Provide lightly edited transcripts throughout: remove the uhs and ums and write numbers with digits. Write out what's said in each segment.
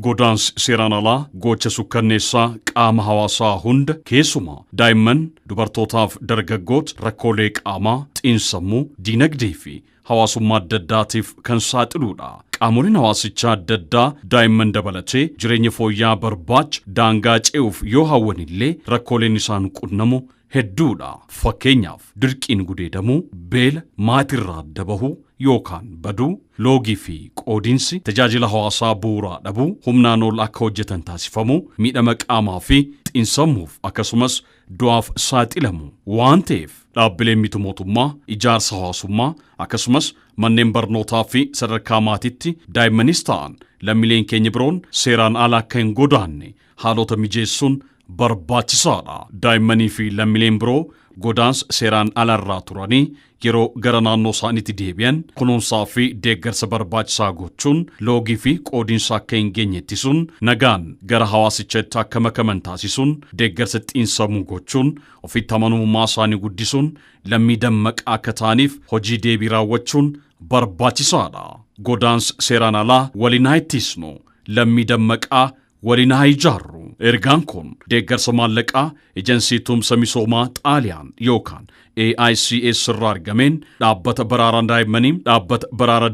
godaans seeraan alaa gocha sukkanneessaa qaama hawaasaa hunda keessumaa daa'imman dubartootaaf dargaggoota rakkoolee qaamaa xiinsammuu diinagdee fi hawaasummaa adda addaatiif kan saaxiluudha. Qaamoleen hawaasichaa adda addaa daa'imman dabalatee jireenya fooyya'aa barbaacha daangaa ce'uuf yoo hawwanillee rakkooleen isaan qunnamu hedduudha. Fakkeenyaaf dirqiin gudeedamuu, beela maatirraa adda bahuu yookaan baduu, loogii fi qoodiinsi, tajaajila hawaasaa bu'uuraa dhabuu, humnaan ol akka hojjetan taasifamuu, miidhama qaamaa fi xiinsammuuf akkasumas du'aaf saaxilamu waan ta'eef dhaabbileen miti mootummaa ijaarsa hawaasummaa akkasumas manneen barnootaa fi sadarkaa maatiitti daa'immanis ta'an lammiileen keenya biroon seeraan ala akka hin godaanne haalota mijeessuun barbaachisaadha. Daa'immanii fi lammiileen biroo godaansa seeraan alarraa turanii yeroo gara naannoo isaaniitti deebi'an kunuunsaa fi deeggarsa barbaachisaa gochuun loogii fi qoodiinsa akka hin geenye ittisuun nagaan gara hawaasichaatti akka makaman taasisuun deeggarsa xiinsammuu gochuun ofitti amanamummaa isaanii guddisuun lammii dammaqaa akka ta'aniif hojii deebii raawwachuun barbaachisaadha. Godaansa seeraan alaa waliin haa ittisnu, lammii dammaqaa waliin haa ijaarru. Ergaan kun deeggarsa maallaqaa ejensii tumsa misoomaa Xaaliyaan yookaan AICS irraa argameen dhaabbata baraara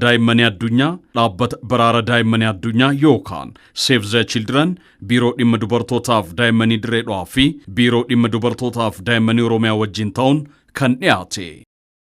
daa'immanii addunyaa, dhaabbata baraara daa'immanii addunyaa yookaan Save the Children, biiroo dhimma dubartootaaf daa'immanii Dirree Dhawaa fi biiroo dhimma dubartootaaf daa'immanii Oromiyaa wajjin ta'uun kan dhiyaate.